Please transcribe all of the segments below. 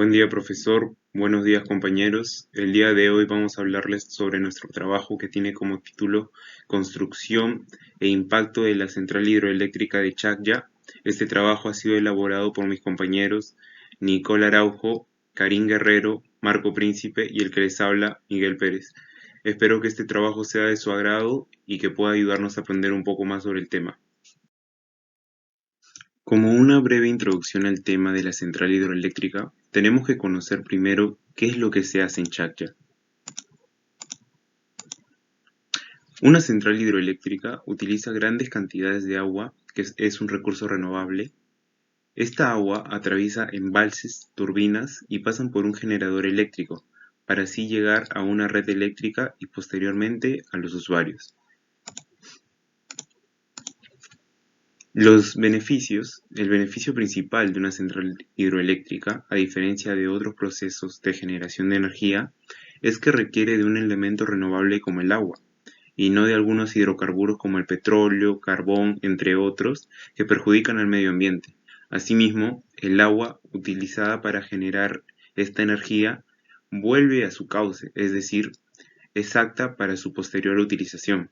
Buen día, profesor. Buenos días, compañeros. El día de hoy vamos a hablarles sobre nuestro trabajo que tiene como título Construcción e impacto de la central hidroeléctrica de Chacya. Este trabajo ha sido elaborado por mis compañeros Nicole Araujo, Karim Guerrero, Marco Príncipe y el que les habla, Miguel Pérez. Espero que este trabajo sea de su agrado y que pueda ayudarnos a aprender un poco más sobre el tema. Como una breve introducción al tema de la central hidroeléctrica, tenemos que conocer primero qué es lo que se hace en Chacya. Una central hidroeléctrica utiliza grandes cantidades de agua, que es un recurso renovable. Esta agua atraviesa embalses, turbinas y pasan por un generador eléctrico, para así llegar a una red eléctrica y posteriormente a los usuarios. El beneficio principal de una central hidroeléctrica, a diferencia de otros procesos de generación de energía, es que requiere de un elemento renovable como el agua, y no de algunos hidrocarburos como el petróleo, carbón, entre otros, que perjudican al medio ambiente. Asimismo, el agua utilizada para generar esta energía vuelve a su cauce, es decir, es apta para su posterior utilización.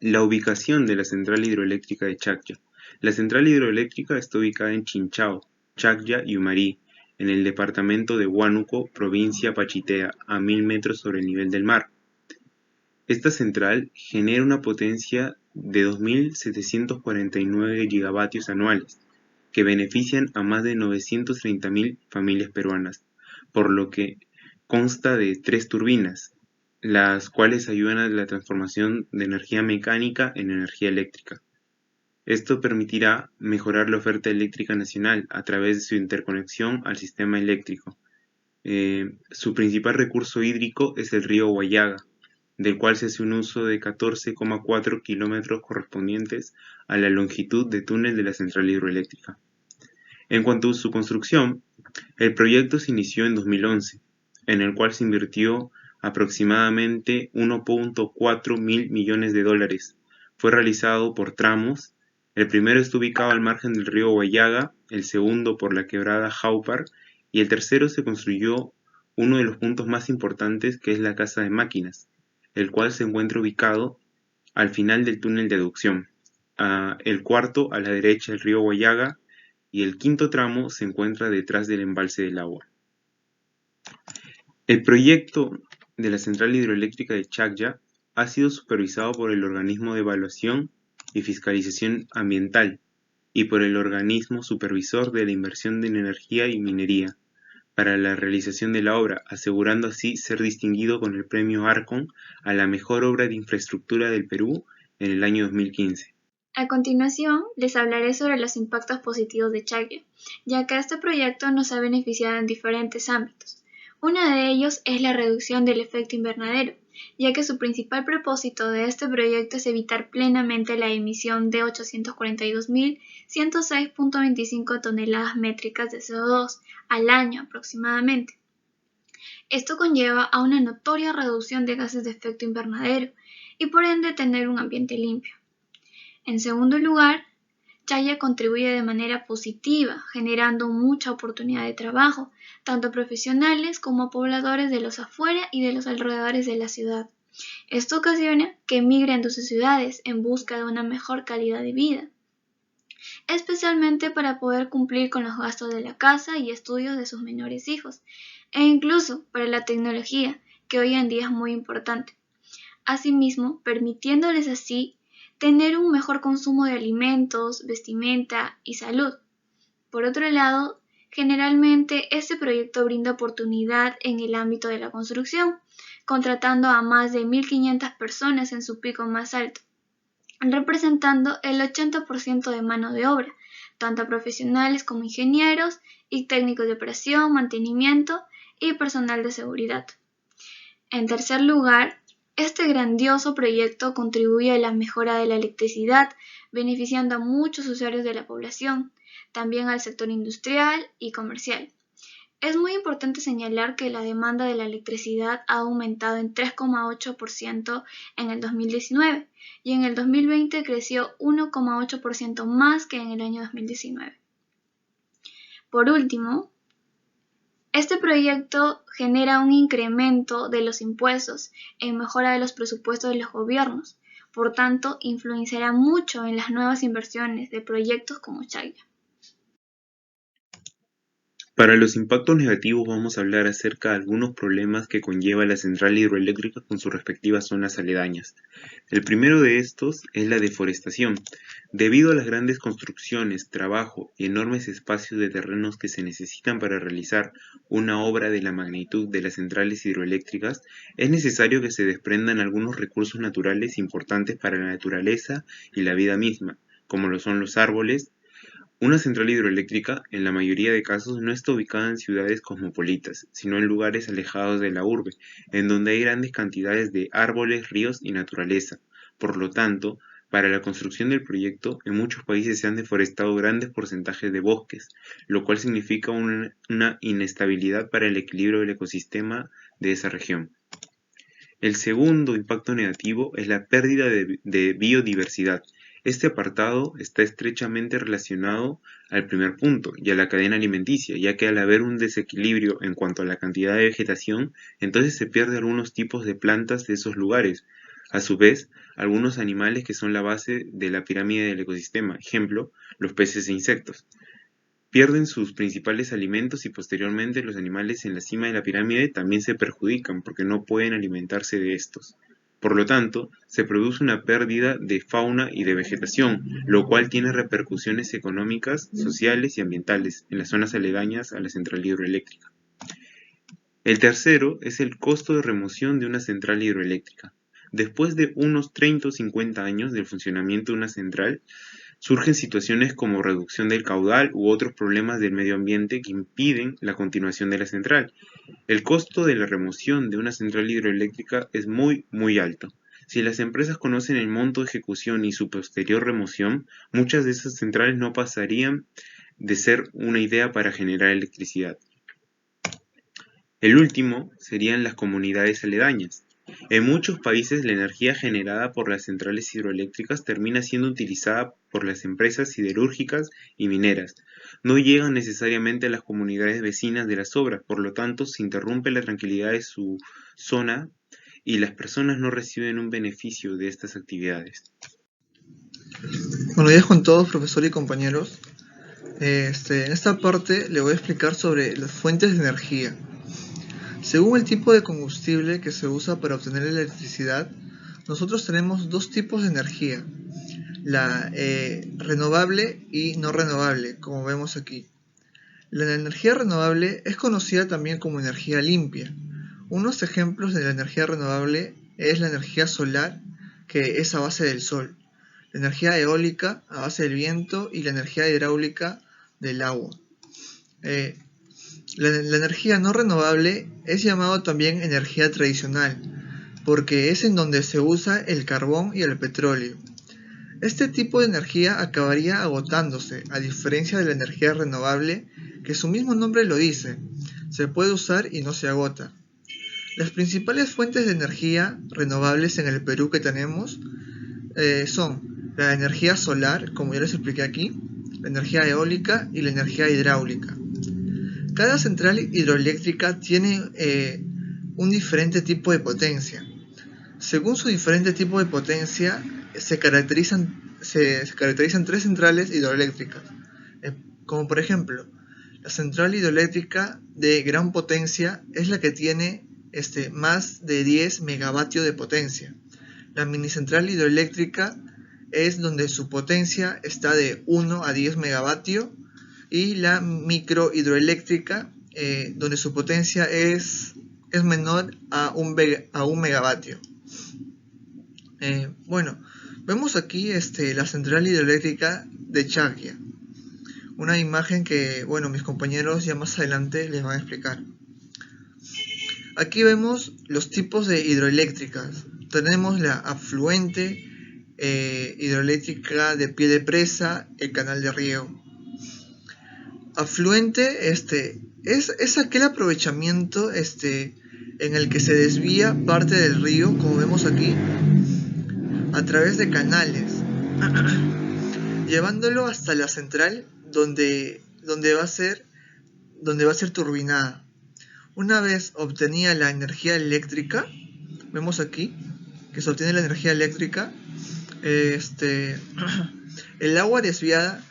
La ubicación de la central hidroeléctrica de Chacya. La central hidroeléctrica está ubicada en Chinchao, Chacya y Umarí, en el departamento de Huánuco, provincia Pachitea, a 1000 metros sobre el nivel del mar. Esta central genera una potencia de 2.749 gigavatios anuales, que benefician a más de 930.000 familias peruanas, por lo que consta de 3 turbinas, las cuales ayudan a la transformación de energía mecánica en energía eléctrica. Esto permitirá mejorar la oferta eléctrica nacional a través de su interconexión al sistema eléctrico. Su principal recurso hídrico es el río Huallaga, del cual se hace un uso de 14,4 kilómetros correspondientes a la longitud de túnel de la central hidroeléctrica. En cuanto a su construcción, el proyecto se inició en 2011, en el cual se invirtió aproximadamente 1.4 mil millones de dólares. Fue realizado por tramos. El primero está ubicado al margen del río Huallaga, el segundo por la quebrada Jaupar y el tercero se construyó uno de los puntos más importantes, que es la Casa de Máquinas, el cual se encuentra ubicado al final del túnel de aducción. El cuarto a la derecha el río Huallaga y el quinto tramo se encuentra detrás del embalse del agua. El proyecto de la central hidroeléctrica de Chacya ha sido supervisado por el Organismo de Evaluación y Fiscalización Ambiental y por el Organismo Supervisor de la Inversión en Energía y Minería para la realización de la obra, asegurando así ser distinguido con el premio Arcon a la mejor obra de infraestructura del Perú en el año 2015. A continuación, les hablaré sobre los impactos positivos de Chacya, ya que este proyecto nos ha beneficiado en diferentes ámbitos. Uno de ellos es la reducción del efecto invernadero, ya que su principal propósito de este proyecto es evitar plenamente la emisión de 842.106.25 toneladas métricas de CO2 al año aproximadamente. Esto conlleva a una notoria reducción de gases de efecto invernadero y por ende tener un ambiente limpio. En segundo lugar, Chacya contribuye de manera positiva, generando mucha oportunidad de trabajo, tanto a profesionales como a pobladores de los afuera y de los alrededores de la ciudad. Esto ocasiona que emigren de sus ciudades en busca de una mejor calidad de vida, especialmente para poder cumplir con los gastos de la casa y estudios de sus menores hijos, e incluso para la tecnología, que hoy en día es muy importante. Asimismo, permitiéndoles así tener un mejor consumo de alimentos, vestimenta y salud. Por otro lado, generalmente este proyecto brinda oportunidad en el ámbito de la construcción, contratando a más de 1.500 personas en su pico más alto, representando el 80% de mano de obra, tanto a profesionales como ingenieros y técnicos de operación, mantenimiento y personal de seguridad. En tercer lugar, este grandioso proyecto contribuye a la mejora de la electricidad, beneficiando a muchos usuarios de la población, también al sector industrial y comercial. Es muy importante señalar que la demanda de la electricidad ha aumentado en 3,8% en el 2019 y en el 2020 creció 1,8% más que en el año 2019. Por último, Este proyecto genera un incremento de los impuestos en mejora de los presupuestos de los gobiernos, por tanto, influenciará mucho en las nuevas inversiones de proyectos como Chaya. Para los impactos negativos vamos a hablar acerca de algunos problemas que conlleva la central hidroeléctrica con sus respectivas zonas aledañas. El primero de estos es la deforestación. Debido a las grandes construcciones, trabajo y enormes espacios de terrenos que se necesitan para realizar una obra de la magnitud de las centrales hidroeléctricas, es necesario que se desprendan algunos recursos naturales importantes para la naturaleza y la vida misma, como lo son los árboles. Una central hidroeléctrica, en la mayoría de casos, no está ubicada en ciudades cosmopolitas, sino en lugares alejados de la urbe, en donde hay grandes cantidades de árboles, ríos y naturaleza. Por lo tanto, para la construcción del proyecto, en muchos países se han deforestado grandes porcentajes de bosques, lo cual significa una inestabilidad para el equilibrio del ecosistema de esa región. El segundo impacto negativo es la pérdida de biodiversidad. Este apartado está estrechamente relacionado al primer punto y a la cadena alimenticia, ya que al haber un desequilibrio en cuanto a la cantidad de vegetación, entonces se pierden algunos tipos de plantas de esos lugares. A su vez, algunos animales que son la base de la pirámide del ecosistema, ejemplo, los peces e insectos, pierden sus principales alimentos y posteriormente los animales en la cima de la pirámide también se perjudican porque no pueden alimentarse de estos. Por lo tanto, se produce una pérdida de fauna y de vegetación, lo cual tiene repercusiones económicas, sociales y ambientales en las zonas aledañas a la central hidroeléctrica. El tercero es el costo de remoción de una central hidroeléctrica. Después de unos 30 o 50 años del funcionamiento de una central, surgen situaciones como reducción del caudal u otros problemas del medio ambiente que impiden la continuación de la central. El costo de la remoción de una central hidroeléctrica es muy alto. Si las empresas conocen el monto de ejecución y su posterior remoción, muchas de esas centrales no pasarían de ser una idea para generar electricidad. El último serían las comunidades aledañas. En muchos países la energía generada por las centrales hidroeléctricas termina siendo utilizada por las empresas siderúrgicas y mineras. No llegan necesariamente a las comunidades vecinas de las obras, por lo tanto se interrumpe la tranquilidad de su zona y las personas no reciben un beneficio de estas actividades. Buenos días con todos, profesor y compañeros. En esta parte le voy a explicar sobre las fuentes de energía. Según el tipo de combustible que se usa para obtener electricidad, nosotros tenemos dos tipos de energía, la renovable y no renovable, como vemos aquí. La energía renovable es conocida también como energía limpia. Unos ejemplos de la energía renovable es la energía solar, que es a base del sol, la energía eólica a base del viento y la energía hidráulica del agua. La energía no renovable es llamado también energía tradicional, porque es en donde se usa el carbón y el petróleo. Este tipo de energía acabaría agotándose, a diferencia de la energía renovable, que su mismo nombre lo dice, se puede usar y no se agota. Las principales fuentes de energía renovables en el Perú que tenemos son la energía solar, como ya les expliqué aquí, la energía eólica y la energía hidráulica. Cada central hidroeléctrica tiene un diferente tipo de potencia. Según su diferente tipo de potencia, se caracterizan tres centrales hidroeléctricas, como por ejemplo, la central hidroeléctrica de gran potencia es la que tiene más de 10 megavatios de potencia. La minicentral hidroeléctrica es donde su potencia está de 1 a 10 megavatios y la microhidroeléctrica donde su potencia es menor a un megavatio. Bueno, vemos aquí la central hidroeléctrica de Chaclla, una imagen que mis compañeros ya más adelante les van a explicar. Aquí vemos los tipos de hidroeléctricas. Tenemos la afluente, hidroeléctrica de pie de presa, el canal de riego. Afluente es aquel aprovechamiento en el que se desvía parte del río, como vemos aquí, a través de canales, llevándolo hasta la central donde va a ser turbinada. Una vez obtenida la energía eléctrica, vemos aquí que se obtiene la energía eléctrica, el agua desviada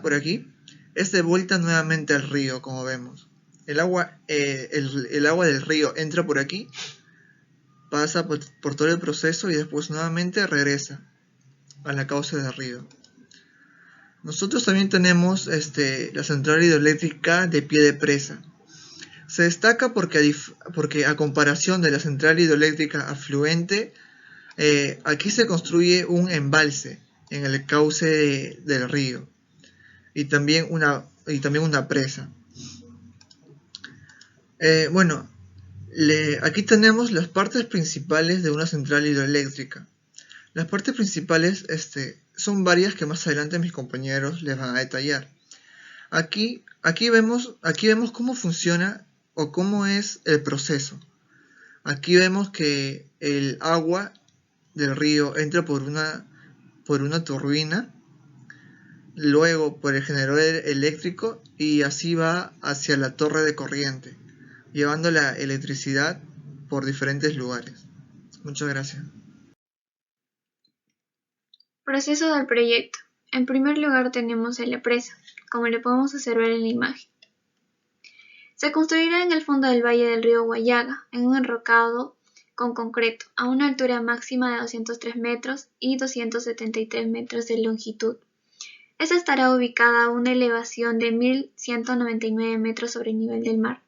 por aquí es devuelta nuevamente al río, como vemos. El agua del río entra por aquí, pasa por todo el proceso y después nuevamente regresa a la cauce del río. Nosotros también tenemos la central hidroeléctrica de pie de presa. Se destaca porque a comparación de la central hidroeléctrica afluente, aquí se construye un embalse en el cauce del río y también una presa. Aquí tenemos las partes principales de una central hidroeléctrica. Las partes principales son varias que más adelante mis compañeros les van a detallar. Aquí vemos cómo funciona o cómo es el proceso. Aquí vemos que el agua del río entra por una turbina, luego por el generador eléctrico y así va hacia la torre de corriente, llevando la electricidad por diferentes lugares. Muchas gracias. Proceso del proyecto. En primer lugar tenemos la presa, como lo podemos observar en la imagen. Se construirá en el fondo del valle del río Guallaga, en un enrocado con concreto, a una altura máxima de 203 metros y 273 metros de longitud. Esta estará ubicada a una elevación de 1.199 metros sobre el nivel del mar.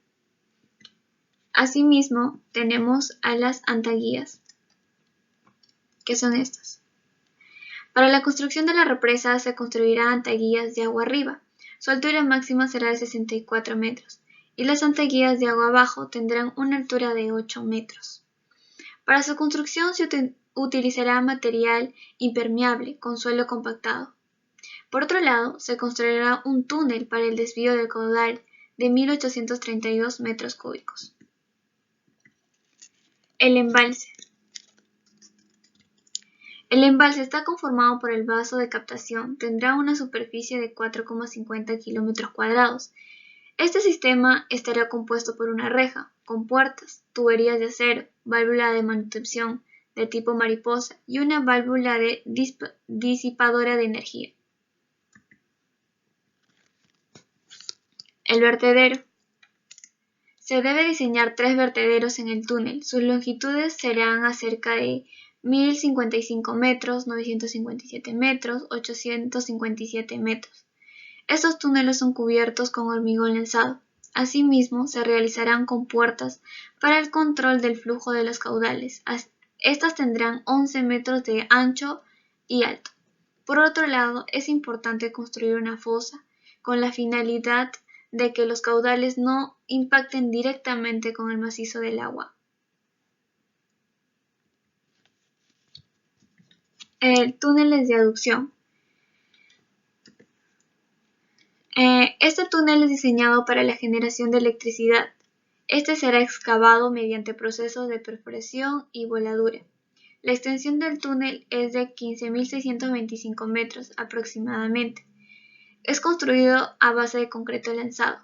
Asimismo, tenemos a las antaguías, que son estas. Para la construcción de la represa se construirán antaguías de agua arriba. Su altura máxima será de 64 metros y las antaguías de agua abajo tendrán una altura de 8 metros. Para su construcción se utilizará material impermeable con suelo compactado. Por otro lado, se construirá un túnel para el desvío del caudal de 1.832 metros cúbicos. El embalse. El embalse está conformado por el vaso de captación. Tendrá una superficie de 4,50 kilómetros cuadrados. Este sistema estará compuesto por una reja, con puertas, tuberías de acero, válvula de manutención de tipo mariposa y una válvula de disipadora de energía. El vertedero. Se debe diseñar 3 vertederos en el túnel. Sus longitudes serán acerca de 1.055 metros, 957 metros, 857 metros. Estos túneles son cubiertos con hormigón lanzado. Asimismo, se realizarán con puertas para el control del flujo de los caudales. Estas tendrán 11 metros de ancho y alto. Por otro lado, es importante construir una fosa con la finalidad de que los caudales no impacten directamente con el macizo del agua. Túneles de aducción. Este túnel es diseñado para la generación de electricidad. Este será excavado mediante procesos de perforación y voladura. La extensión del túnel es de 15.625 metros aproximadamente. Es construido a base de concreto lanzado.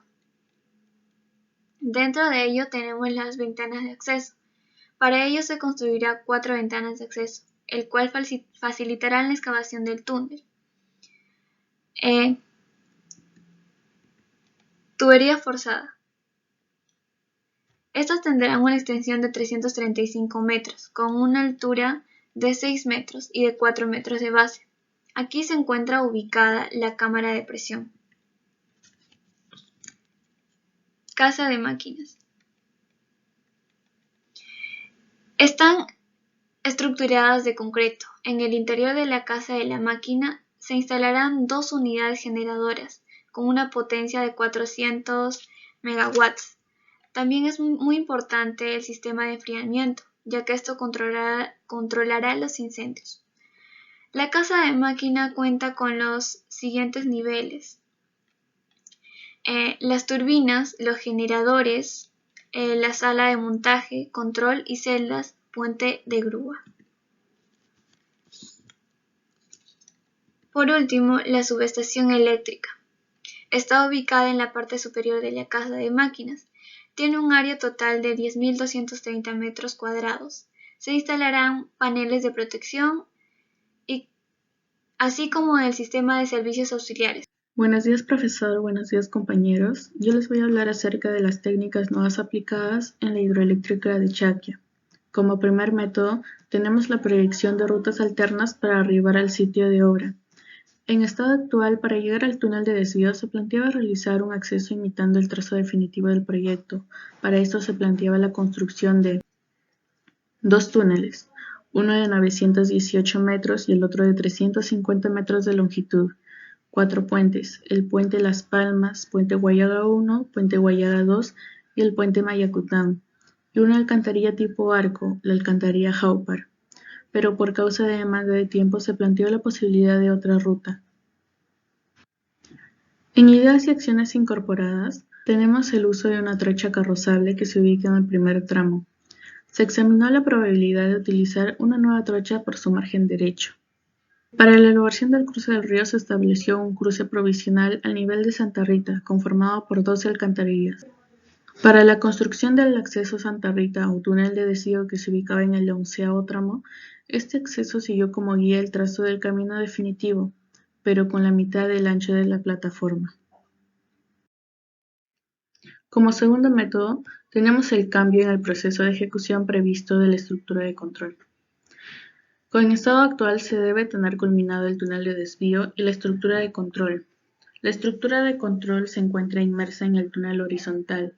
Dentro de ello tenemos las ventanas de acceso. Para ello se construirá 4 ventanas de acceso, el cual facilitará la excavación del túnel. Tubería forzada. Estas tendrán una extensión de 335 metros, con una altura de 6 metros y de 4 metros de base. Aquí se encuentra ubicada la cámara de presión. Casa de máquinas. Están estructuradas de concreto. En el interior de la casa de la máquina se instalarán 2 unidades generadoras con una potencia de 400 megawatts. También es muy importante el sistema de enfriamiento, ya que esto controlará los incendios. La casa de máquina cuenta con los siguientes niveles: las turbinas, los generadores, la sala de montaje, control y celdas puente de grúa. Por último, la subestación eléctrica. Está ubicada en la parte superior de la casa de máquinas. Tiene un área total de 10.230 metros cuadrados. Se instalarán paneles de protección así como el sistema de servicios auxiliares. Buenos días, profesor. Buenos días, compañeros. Yo les voy a hablar acerca de las técnicas nuevas aplicadas en la hidroeléctrica de Chaquia. Como primer método, tenemos la proyección de rutas alternas para arribar al sitio de obra. En estado actual, para llegar al túnel de desvío se planteaba realizar un acceso imitando el trazo definitivo del proyecto. Para esto se planteaba la construcción de dos túneles, uno de 918 metros y el otro de 350 metros de longitud. 4 puentes, el puente Las Palmas, puente Guayaga 1, puente Guayaga 2 y el puente Mayacután, y una alcantarilla tipo arco, la alcantarilla Jaupar. Pero por causa de demanda de tiempo se planteó la posibilidad de otra ruta. En ideas y acciones incorporadas, tenemos el uso de una trocha carrozable que se ubica en el primer tramo. Se examinó la probabilidad de utilizar una nueva trocha por su margen derecho. Para la elaboración del cruce del río se estableció un cruce provisional al nivel de Santa Rita, conformado por 12 alcantarillas. Para la construcción del acceso Santa Rita o túnel de desvío que se ubicaba en el 11º tramo, este acceso siguió como guía el trazo del camino definitivo, pero con la mitad del ancho de la plataforma. Como segundo método, tenemos el cambio en el proceso de ejecución previsto de la estructura de control. Con estado actual se debe tener culminado el túnel de desvío y la estructura de control. La estructura de control se encuentra inmersa en el túnel horizontal.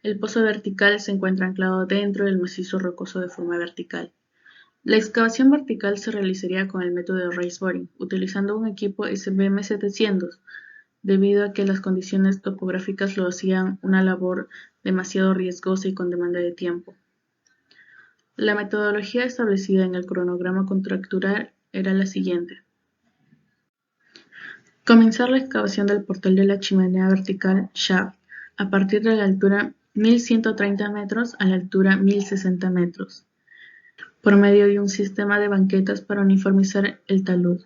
El pozo vertical se encuentra anclado dentro del macizo rocoso de forma vertical. La excavación vertical se realizaría con el método de raise boring, utilizando un equipo SBM 700, debido a que las condiciones topográficas lo hacían una labor demasiado riesgosa y con demanda de tiempo. La metodología establecida en el cronograma contractural era la siguiente. Comenzar la excavación del portal de la chimenea vertical shaft a partir de la altura 1130 metros a la altura 1060 metros, por medio de un sistema de banquetas para uniformizar el talud.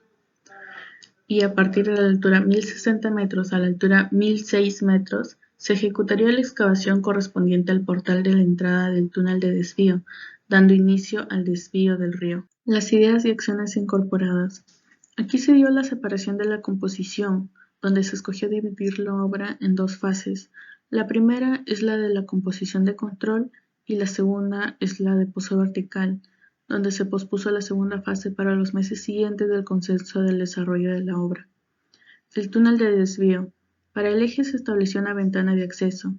Y a partir de la altura 1060 metros a la altura 1006 metros, se ejecutaría la excavación correspondiente al portal de la entrada del túnel de desvío, dando inicio al desvío del río. Las ideas y acciones incorporadas. Aquí se dio la separación de la composición, donde se escogió dividir la obra en dos fases. La primera es la de la composición de control y la segunda es la de pozo vertical, donde se pospuso la segunda fase para los meses siguientes del consenso del desarrollo de la obra. El túnel de desvío. Para el eje se estableció una ventana de acceso.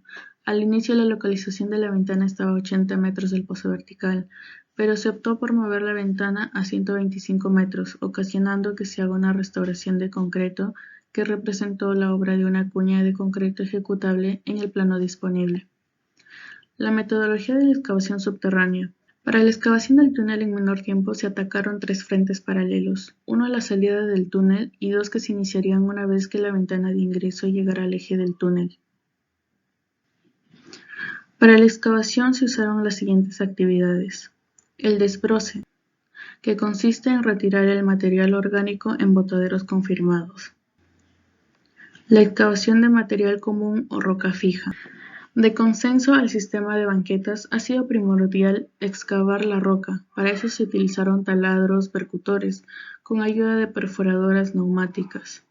Al inicio la localización de la ventana estaba a 80 metros del pozo vertical, pero se optó por mover la ventana a 125 metros, ocasionando que se haga una restauración de concreto que representó la obra de una cuña de concreto ejecutable en el plano disponible. La metodología de la excavación subterránea. Para la excavación del túnel en menor tiempo se atacaron 3 frentes paralelos, uno a la salida del túnel y 2 que se iniciarían una vez que la ventana de ingreso llegara al eje del túnel. Para la excavación se usaron las siguientes actividades. El desbroce, que consiste en retirar el material orgánico en botaderos confirmados. La excavación de material común o roca fija. De consenso al sistema de banquetas ha sido primordial excavar la roca. Para eso se utilizaron taladros percutores con ayuda de perforadoras neumáticas.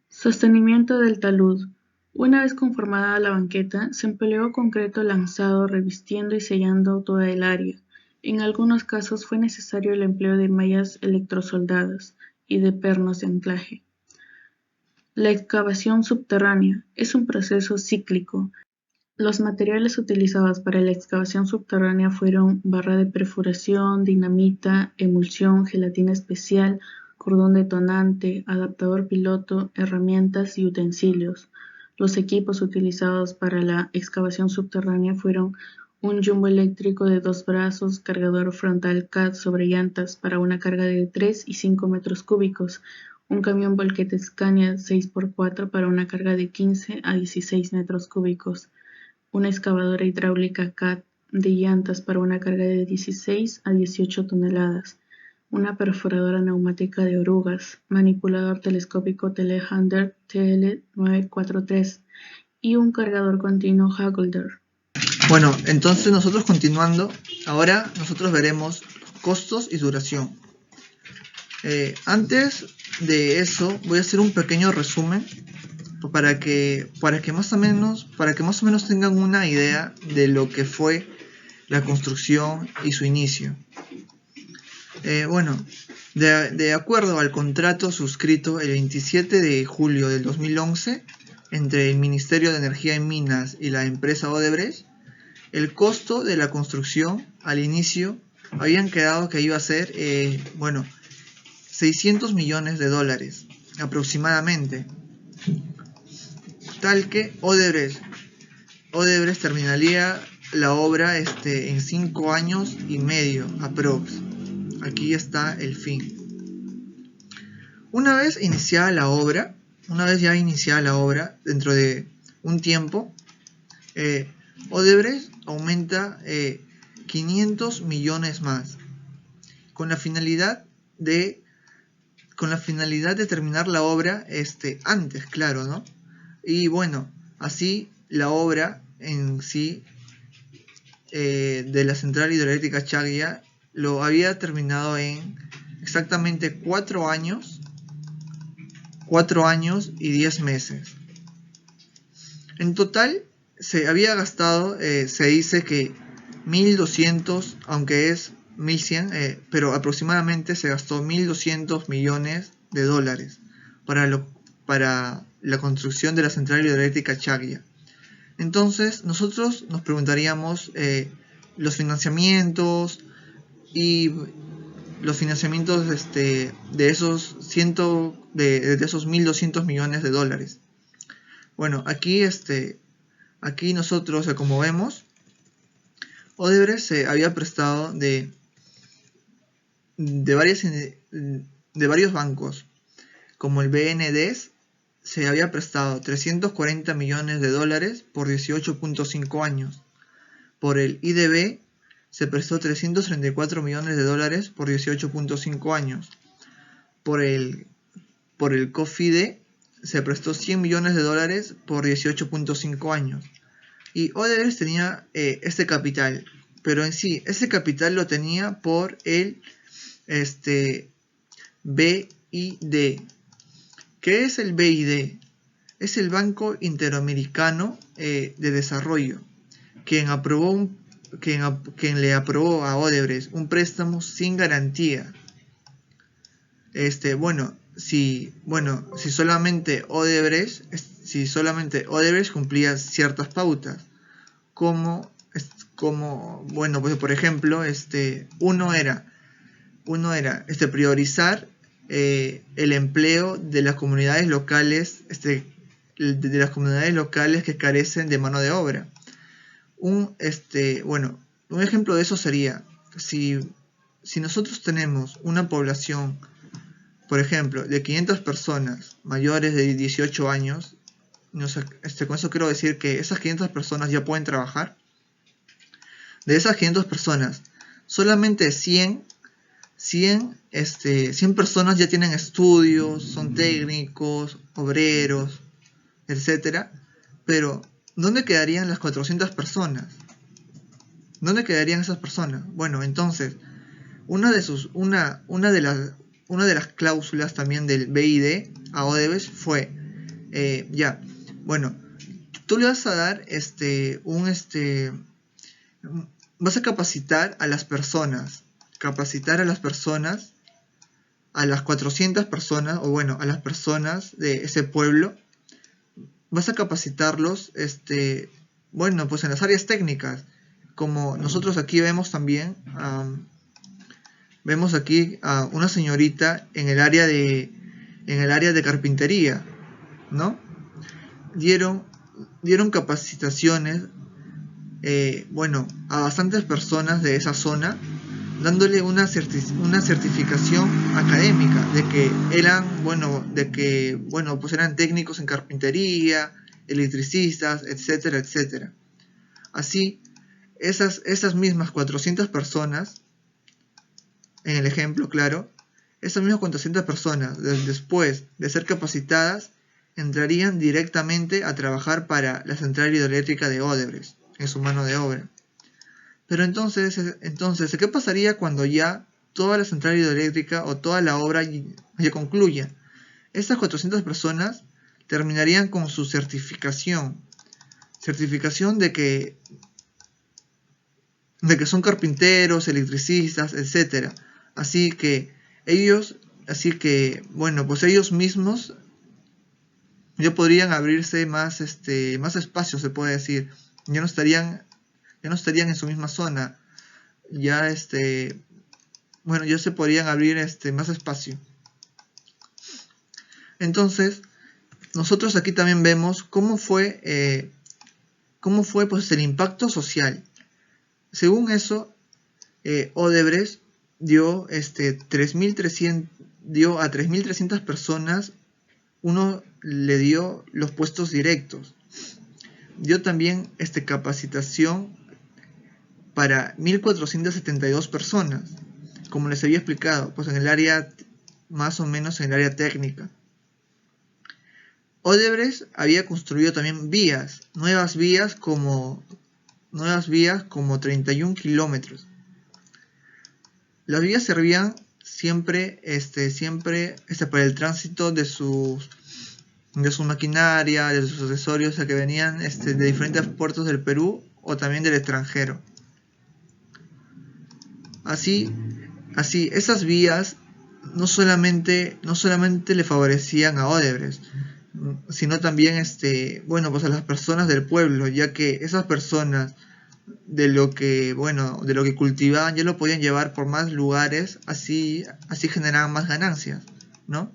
Sostenimiento del talud. Una vez conformada la banqueta, se empleó concreto lanzado revistiendo y sellando toda el área. En algunos casos fue necesario el empleo de mallas electrosoldadas y de pernos de anclaje. La excavación subterránea es un proceso cíclico. Los materiales utilizados para la excavación subterránea fueron barra de perforación, dinamita, emulsión, gelatina especial, cordón detonante, adaptador piloto, herramientas y utensilios. Los equipos utilizados para la excavación subterránea fueron un jumbo eléctrico de 2 brazos, cargador frontal CAT sobre llantas para una carga de 3 y 5 metros cúbicos, un camión volquete Scania 6x4 para una carga de 15 a 16 metros cúbicos, una excavadora hidráulica CAT de llantas para una carga de 16 a 18 toneladas, una perforadora neumática de orugas, manipulador telescópico Telehandler TL943 y un cargador continuo Hagelder. Bueno, entonces nosotros continuando, ahora nosotros veremos costos y duración. Antes de eso voy a hacer un pequeño resumen para que más o menos tengan una idea de lo que fue la construcción y su inicio. De acuerdo al contrato suscrito el 27 de julio del 2011 entre el Ministerio de Energía y Minas y la empresa Odebrecht, el costo de la construcción al inicio habían quedado que iba a ser 600 millones de dólares aproximadamente, tal que Odebrecht terminaría la obra en 5 años y medio aprox. Aquí está el fin. Una vez ya iniciada la obra, dentro de un tiempo, Odebrecht aumenta 500 millones más, con la finalidad de terminar la obra antes, claro, ¿no? Y bueno, así la obra en sí de la central hidroeléctrica Chaglla lo había terminado en exactamente 4 años y 10 meses. En total se había gastado, se dice que 1.200, aunque es 1.100, pero aproximadamente se gastó 1.200 millones de dólares para la construcción de la central hidroeléctrica Chaglla. Entonces nosotros nos preguntaríamos los financiamientos de esos 1.200 millones de dólares. Bueno, aquí nosotros, como vemos, Odebrecht se había prestado de varios bancos, como el BNDES. Se había prestado 340 millones de dólares por 18.5 años. Por el IDB se prestó 334 millones de dólares por 18.5 años. Por el COFIDE se prestó 100 millones de dólares por 18.5 años. Y Odebrecht tenía este capital, pero en sí, ese capital lo tenía por el BID. ¿Qué es el BID? Es el Banco Interamericano de Desarrollo, quien le aprobó a Odebrecht un préstamo sin garantía. Si solamente Odebrecht cumplía ciertas pautas, como por ejemplo, uno era priorizar el empleo de las comunidades locales, que carecen de mano de obra. Un ejemplo de eso sería, si nosotros tenemos una población, por ejemplo, de 500 personas mayores de 18 años, con eso quiero decir que esas 500 personas ya pueden trabajar. De esas 500 personas, solamente 100 personas ya tienen estudios, son técnicos, obreros, etc. Pero, ¿dónde quedarían las 400 personas? ¿Dónde quedarían esas personas? Bueno, entonces, una de las cláusulas también del BID a Odebrecht fue, tú le vas a dar vas a capacitar a las personas, a las 400 personas, a las personas de ese pueblo, vas a capacitarlos, en las áreas técnicas, como nosotros aquí vemos también, vemos aquí a una señorita en el área de carpintería, ¿no? Dieron capacitaciones, a bastantes personas de esa zona, dándole una certificación académica de que eran técnicos en carpintería, electricistas, etcétera, etcétera. Así, esas mismas 400 personas en el ejemplo, claro, esas mismas 400 personas, después de ser capacitadas, entrarían directamente a trabajar para la central hidroeléctrica de Odebrecht, en su mano de obra. Pero entonces, ¿qué pasaría cuando ya toda la central hidroeléctrica o toda la obra ya concluya? Estas 400 personas terminarían con su certificación de que son carpinteros, electricistas, etc. Así que ellos mismos ya podrían abrirse más espacio, se puede decir. Ya no estarían en su misma zona. Ya ya se podrían abrir más espacio. Entonces, nosotros aquí también vemos cómo fue pues el impacto social. Según eso, Odebrecht dio a 3.300 personas, uno le dio los puestos directos. Dio también capacitación para 1.472 personas, como les había explicado, pues en el área, más o menos en el área técnica. Odebrecht había construido también nuevas vías como 31 kilómetros. Las vías servían siempre para el tránsito de su maquinaria, de sus accesorios, que venían de diferentes puertos del Perú o también del extranjero. Así, esas vías no solamente le favorecían a Odebrecht, sino también pues a las personas del pueblo, ya que esas personas de lo que cultivaban ya lo podían llevar por más lugares, así generaban más ganancias, ¿no?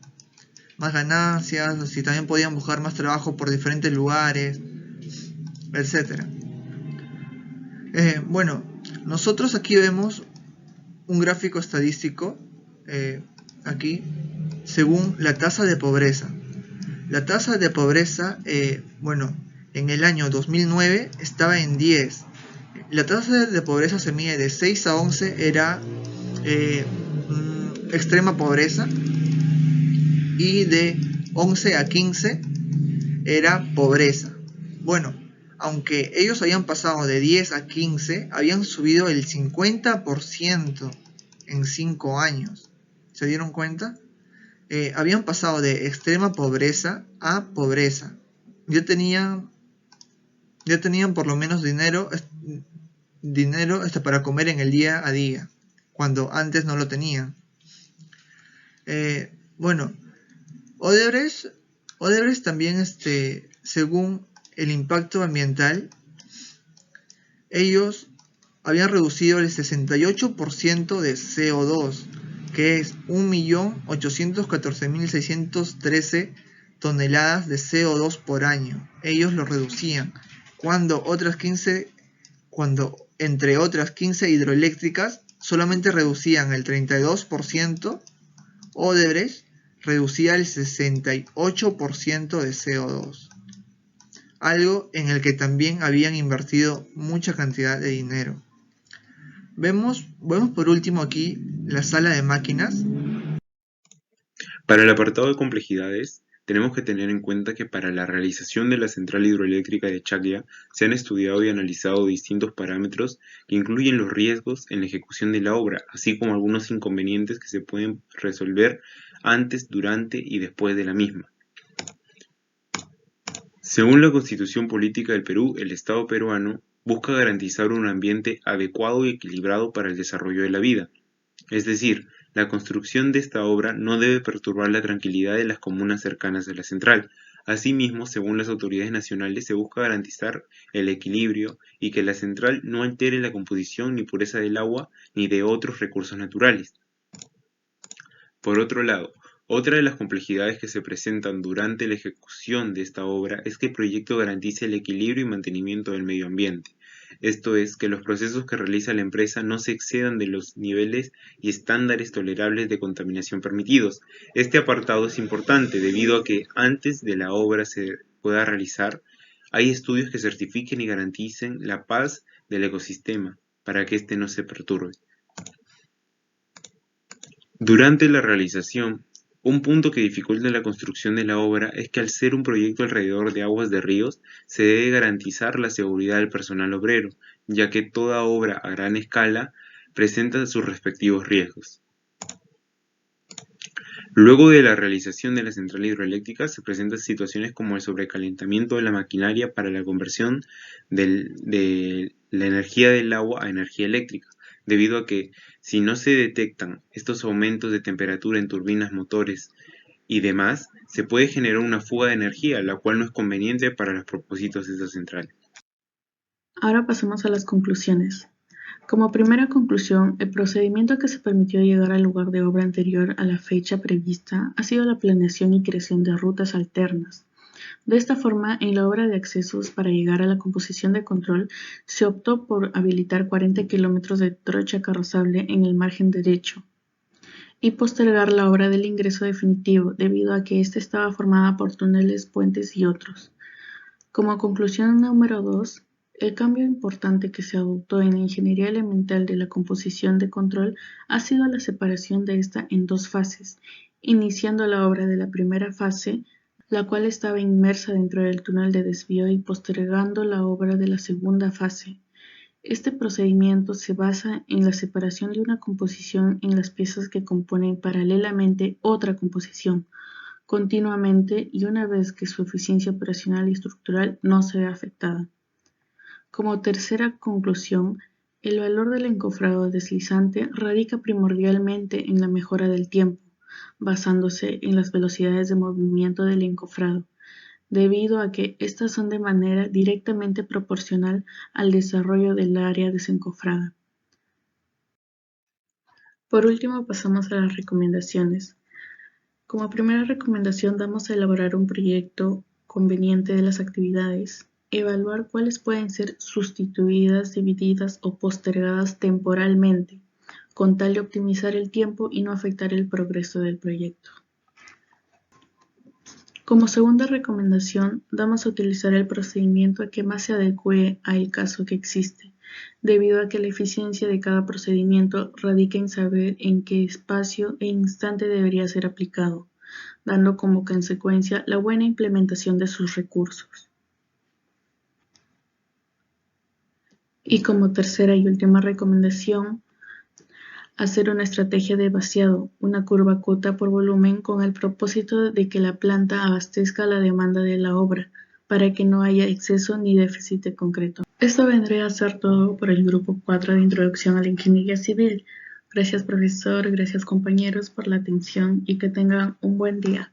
Más ganancias, así también podían buscar más trabajo por diferentes lugares, etcétera. Nosotros aquí vemos un gráfico estadístico, aquí, según la tasa de pobreza. La tasa de pobreza, en el año 2009 estaba en 10. La tasa de pobreza se mide de 6 a 11, era extrema pobreza, y de 11 a 15 era pobreza. Aunque ellos habían pasado de 10 a 15, habían subido el 50% en 5 años. ¿Se dieron cuenta? Habían pasado de extrema pobreza a pobreza. Ya tenían por lo menos dinero para comer en el día a día, cuando antes no lo tenían. Odebrecht también, según el impacto ambiental, ellos habían reducido el 68% de CO2, que es 1.814.613 toneladas de CO2 por año. Ellos lo reducían, cuando entre otras 15 hidroeléctricas solamente reducían el 32%, Odebrecht reducía el 68% de CO2. Algo en el que también habían invertido mucha cantidad de dinero. Vemos por último aquí la sala de máquinas. Para el apartado de complejidades, tenemos que tener en cuenta que para la realización de la central hidroeléctrica de Chaclla se han estudiado y analizado distintos parámetros que incluyen los riesgos en la ejecución de la obra, así como algunos inconvenientes que se pueden resolver antes, durante y después de la misma. Según la Constitución Política del Perú, el Estado peruano busca garantizar un ambiente adecuado y equilibrado para el desarrollo de la vida. Es decir, la construcción de esta obra no debe perturbar la tranquilidad de las comunas cercanas a la central. Asimismo, según las autoridades nacionales, se busca garantizar el equilibrio y que la central no altere la composición ni pureza del agua ni de otros recursos naturales. Por otro lado, otra de las complejidades que se presentan durante la ejecución de esta obra es que el proyecto garantice el equilibrio y mantenimiento del medio ambiente. Esto es, que los procesos que realiza la empresa no se excedan de los niveles y estándares tolerables de contaminación permitidos. Este apartado es importante debido a que antes de la obra se pueda realizar, hay estudios que certifiquen y garanticen la paz del ecosistema para que éste no se perturbe. Durante la realización, un punto que dificulta la construcción de la obra es que al ser un proyecto alrededor de aguas de ríos, se debe garantizar la seguridad del personal obrero, ya que toda obra a gran escala presenta sus respectivos riesgos. Luego de la realización de la central hidroeléctrica se presentan situaciones como el sobrecalentamiento de la maquinaria para la conversión de la energía del agua a energía eléctrica, debido a que si no se detectan estos aumentos de temperatura en turbinas, motores y demás, se puede generar una fuga de energía, la cual no es conveniente para los propósitos de esta central. Ahora pasamos a las conclusiones. Como primera conclusión, el procedimiento que se permitió llegar al lugar de obra anterior a la fecha prevista ha sido la planeación y creación de rutas alternas. De esta forma, en la obra de accesos para llegar a la composición de control, se optó por habilitar 40 kilómetros de trocha carrozable en el margen derecho y postergar la obra del ingreso definitivo, debido a que ésta estaba formada por túneles, puentes y otros. Como conclusión número 2, el cambio importante que se adoptó en la ingeniería elemental de la composición de control ha sido la separación de esta en dos fases, iniciando la obra de la primera fase, la cual estaba inmersa dentro del túnel de desvío, y postergando la obra de la segunda fase. Este procedimiento se basa en la separación de una composición en las piezas que componen paralelamente otra composición, continuamente, y una vez que su eficiencia operacional y estructural no se ve afectada. Como tercera conclusión, el valor del encofrado deslizante radica primordialmente en la mejora del tiempo, basándose en las velocidades de movimiento del encofrado, debido a que estas son de manera directamente proporcional al desarrollo del área desencofrada. Por último, pasamos a las recomendaciones. Como primera recomendación, damos a elaborar un proyecto conveniente de las actividades, evaluar cuáles pueden ser sustituidas, divididas o postergadas temporalmente, con tal de optimizar el tiempo y no afectar el progreso del proyecto. Como segunda recomendación, damos a utilizar el procedimiento que más se adecue al caso que existe, debido a que la eficiencia de cada procedimiento radica en saber en qué espacio e instante debería ser aplicado, dando como consecuencia la buena implementación de sus recursos. Y como tercera y última recomendación, hacer una estrategia de vaciado, una curva cuota por volumen, con el propósito de que la planta abastezca la demanda de la obra, para que no haya exceso ni déficit concreto. Esto vendría a ser todo por el grupo 4 de Introducción a la Ingeniería Civil. Gracias profesor, gracias compañeros por la atención y que tengan un buen día.